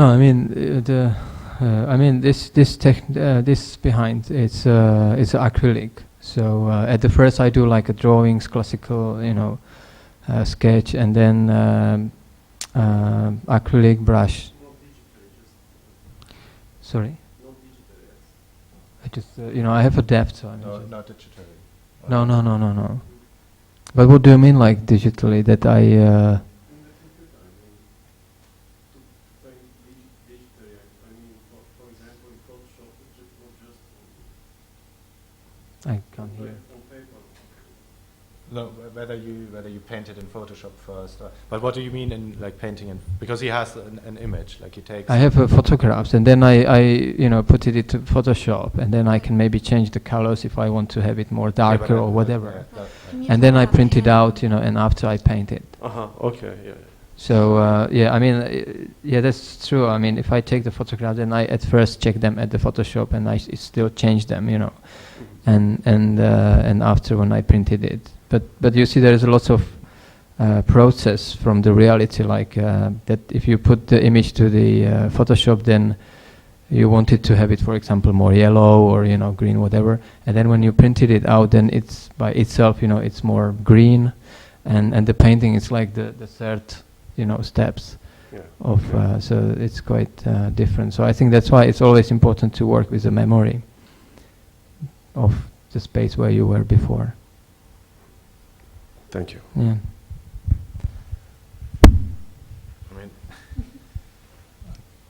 This behind it's acrylic. So at the first I do like a drawings, classical, sketch, and then acrylic brush. Sorry. I just I have a depth. So not digitally. No. But what do you mean, like digitally? That I. I can't hear. No, whether you paint it in Photoshop first, but what do you mean in like painting in? Because he has an image, like he takes. I have photographs, and then I put it into Photoshop, and then I can maybe change the colors if I want to have it more darker or whatever. And then I print it out, and after I paint it. Okay, yeah. So I mean, that's true. I mean, if I take the photograph, then I at first check them at the Photoshop, and I still change them, and after when I printed it. But you see, there is a lot of process from the reality, like that. If you put the image to the Photoshop, then you wanted to have it, for example, more yellow or green, whatever. And then when you printed it out, then it's by itself, it's more green, and the painting is like the third, steps of. So it's quite different. So I think that's why it's always important to work with the memory of the space where you were before. Thank you. Yeah. I mean,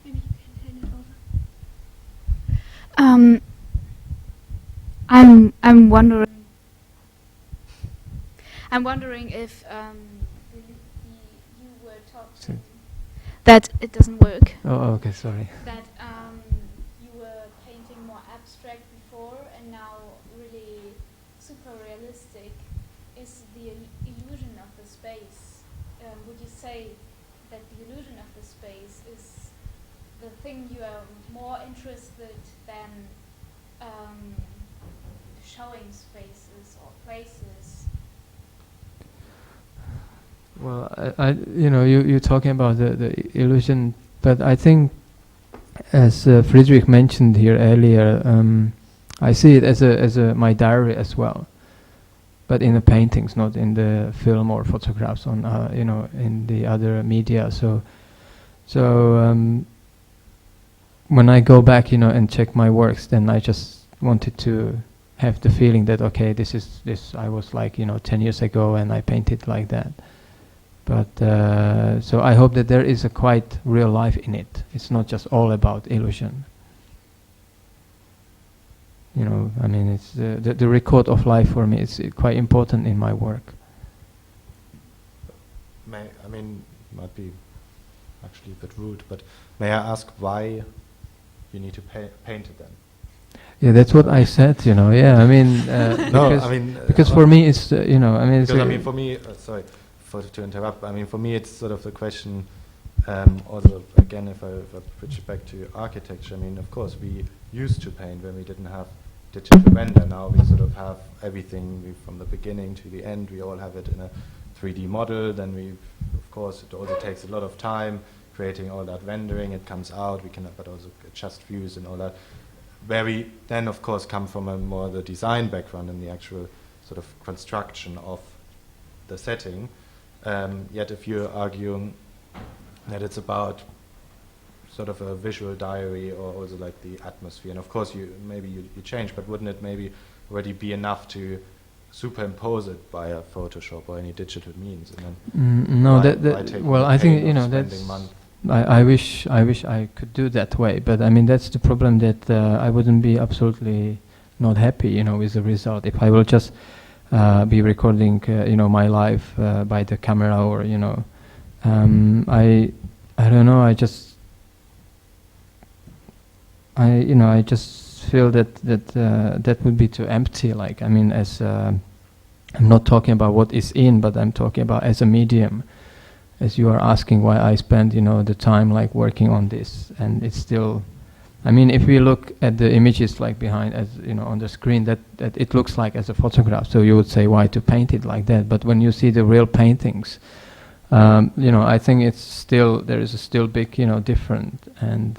Maybe you can hand it over. I'm wondering. I'm wondering if you were talking that it doesn't work. Oh, okay. Sorry. That you were painting more abstract before, and now really super realistic. Is the illusion of the space? Would you say that the illusion of the space is the thing you are more interested than showing spaces or places? Well, you're talking about the illusion, but I think, as Friedrich mentioned here earlier, I see it as my diary as well, but in the paintings, not in the film or photographs on in the other media. So when I go back, and check my works, then I just wanted to have the feeling that okay, this I was like 10 years ago, and I painted like that. But so I hope that there is a quite real life in it. It's not just all about illusion. I mean, it's the record of life for me is quite important in my work. Might be actually a bit rude, but may I ask why you need to paint it then? Yeah, that's what I said. Yeah, I mean, because for me it's it's because for me, sorry to interrupt. I mean, for me it's sort of the question. Also, again, if I switch it back to architecture, I mean, of course, we used to paint when we didn't have digital render. Now we sort of have everything from the beginning to the end. We all have it in a 3D model. Then of course, it also takes a lot of time creating all that rendering. It comes out. We can, but also adjust views and all that. Where we then, of course, come from a more the design background and the actual sort of construction of the setting. Yet, if you're arguing that it's about sort of a visual diary or also like the atmosphere, and of course you change, but wouldn't it maybe already be enough to superimpose it by a Photoshop or any digital means? And then no, well, I think that's. I wish I could do that way, but I mean that's the problem, that I wouldn't be absolutely not happy, with the result if I will just be recording, my life by the camera, or I don't know. I just feel that would be too empty. Like, I mean, as I'm not talking about what is in, but I'm talking about as a medium. As you are asking why I spend, the time like working on this, and it's still. I mean, if we look at the images like behind, as on the screen, that it looks like as a photograph. So you would say, why to paint it like that? But when you see the real paintings. I think it's still, there is a still big, different, and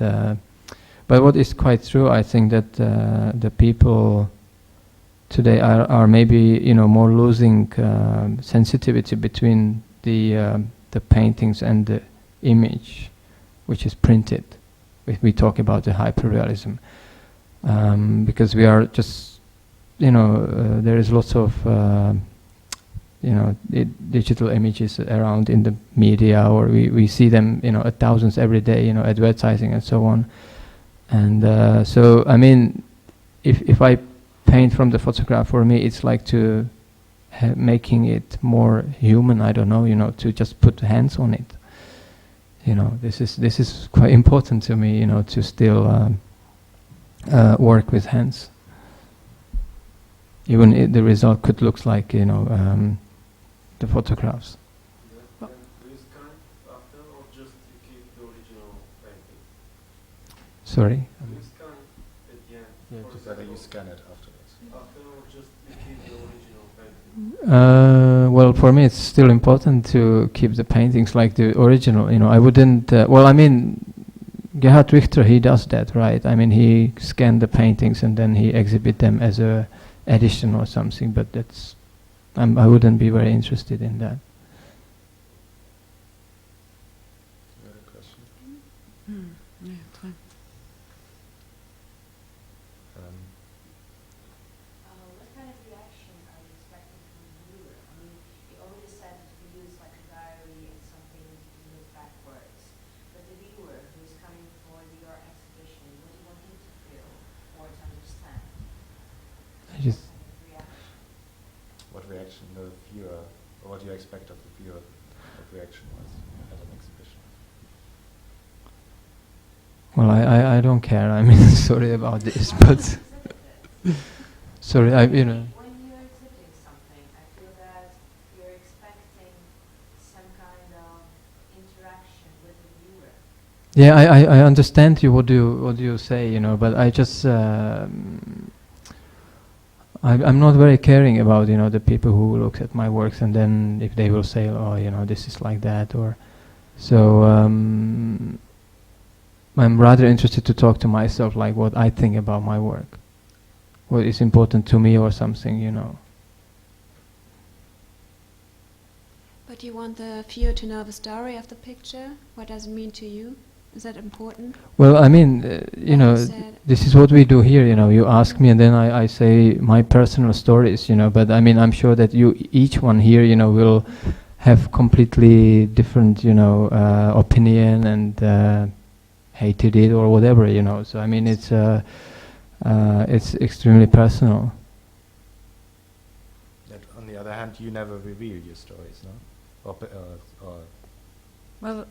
but what is quite true, I think that the people today are maybe more losing sensitivity between the paintings and the image, which is printed. If we talk about the hyperrealism, because we are just, there is lots of. Digital images around in the media, or we see them, at thousands every day, advertising and so on. And so, I mean, if I paint from the photograph, for me, it's like to making it more human. I don't know, to just put hands on it. This is quite important to me, to still work with hands. Even the result could look like, the photographs. Do you scan after, or just you keep the original painting? Sorry? Do you scan at the end? Yeah, or Whether you scan it afterwards. after, or just you keep the original painting? Well, for me, it's still important to keep the paintings like the original. I wouldn't. Well, I mean, Gerhard Richter, he does that, right? I mean, he scanned the paintings and then he exhibit them as a edition or something. But that's, I wouldn't be very interested in that. You had a question? Yeah, it's fine. Um, What kind of reaction are you expecting from the viewer? I mean, you already said that for you it's like a diary and something you look backwards. But the viewer who is coming for your exhibition, what do you want him to feel or to understand? I just. What kind of reaction? what reaction the viewer, or what do you expect of the viewer, what reaction was at an exhibition? Well, I don't care. I mean, sorry about this, but sorry, When you're exhibiting something, I feel that you're expecting some kind of interaction with the viewer. yeah, I understand you. What do you say? But I just I'm not very caring about the people who look at my works and then if they will say, oh, this is like that, or so. I'm rather interested to talk to myself, like what I think about my work, what is important to me or something. But you want the viewer to know the story of the picture? What does it mean to you? Is that important? Well, I mean, you said- this is what we do here. You ask me, and then I say my personal stories. But I mean, I'm sure that each one here, will have completely different, opinion and hated it or whatever. So I mean, it's extremely personal. Yet on the other hand, you never reveal your stories, no? Or Well,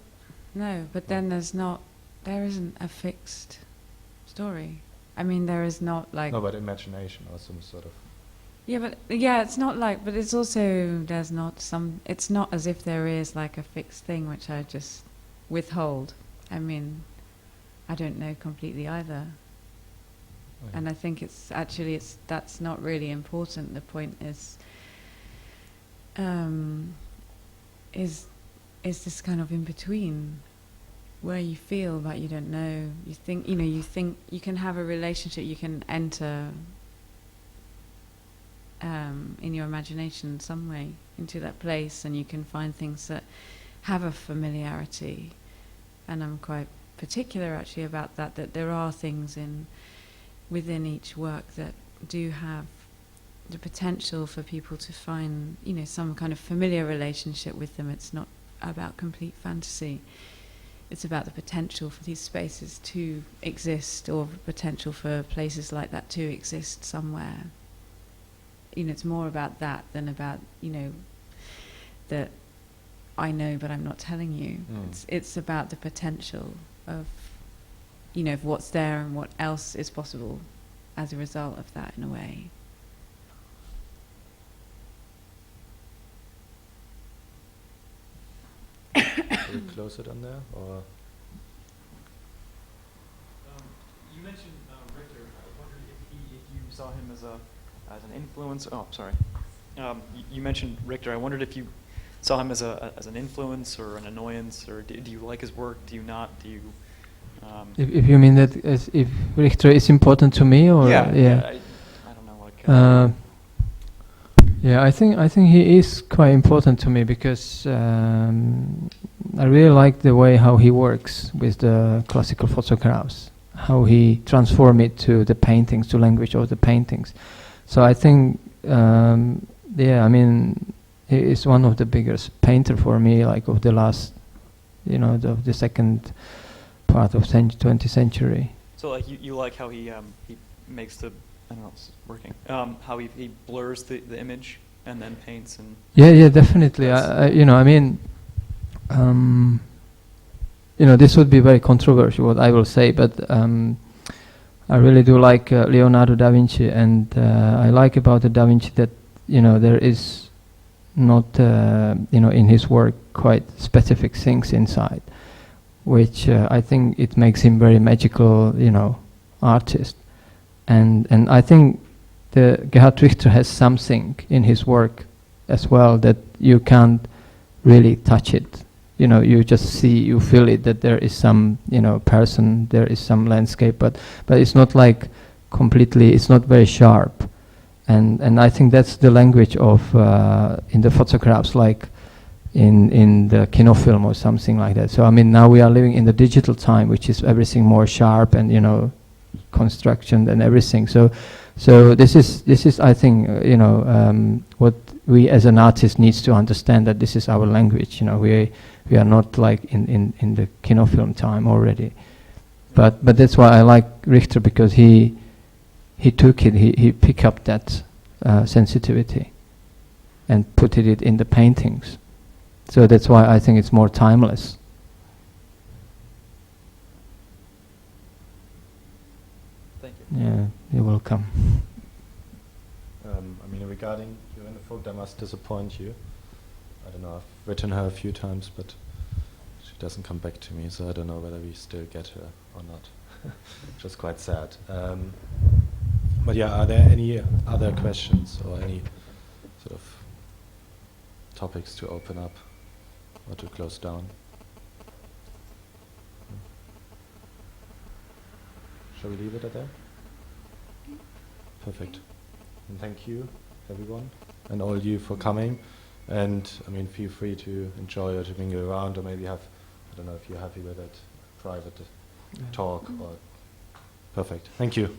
no, but then there isn't a fixed story. I mean, there is not like... no, but imagination or some sort of... it's not like, but it's also, it's not as if there is like a fixed thing which I just withhold. I mean, I don't know completely either. Okay. And I think that's not really important. The point is this kind of in between, where you feel but you don't know. You think you can have a relationship, you can enter in your imagination some way into that place, and you can find things that have a familiarity. And I'm quite particular actually about that there are things within each work that do have the potential for people to find, some kind of familiar relationship with them. It's not about complete fantasy. It's about the potential for these spaces to exist, or the potential for places like that to exist somewhere. It's more about that than about, that I know but I'm not telling you. It's about the potential of, of what's there and what else is possible as a result of that, in a way. Should we close it on there, or...? You mentioned Richter. I wondered if you saw him as an influence. Oh, sorry. You mentioned Richter. I wondered if you saw him as an influence or an annoyance, or do you like his work? Do you not? Do you? If you mean that as if Richter is important to me, or yeah. I don't know. Like. Yeah, I think he is quite important to me because I really like the way how he works with the classical photographs, how he transforms it to the paintings, to language of the paintings. So I think, I mean, he is one of the biggest painter for me, like of the last, of the second part of 20th century. So like you like how he makes the, I don't know if it's working, how he blurs the image and then paints and. Yeah, definitely. This would be very controversial, what I will say, but I really do like Leonardo da Vinci, and I like about the Da Vinci that, there is not, in his work quite specific things inside, which I think it makes him very magical, artist. And I think the Gerhard Richter has something in his work as well that you can't really touch it. You just see, you feel it, that there is some, person, there is some landscape, but it's not like completely, it's not very sharp. And I think that's the language of, in the photographs, like in the kinofilm or something like that. So, now we are living in the digital time, which is everything more sharp and, construction and everything. So this is I think, what we as an artist needs to understand, that this is our language. We are not like in the kinofilm time already. But that's why I like Richter, because he took it, he picked up that sensitivity and put it in the paintings. So that's why I think it's more timeless. Thank you. Yeah, you're welcome. Regarding Jorinde Voigt, I must disappoint you. I don't know, I've written her a few times, but she doesn't come back to me, so I don't know whether we still get her or not. Which is quite sad. But yeah, are there any other questions or any sort of topics to open up or to close down? Shall we leave it at that? Perfect. And thank you, everyone, and all you for coming. And feel free to enjoy or to mingle around, or maybe have, I don't know if you're happy with it, private talk or. Perfect. Thank you.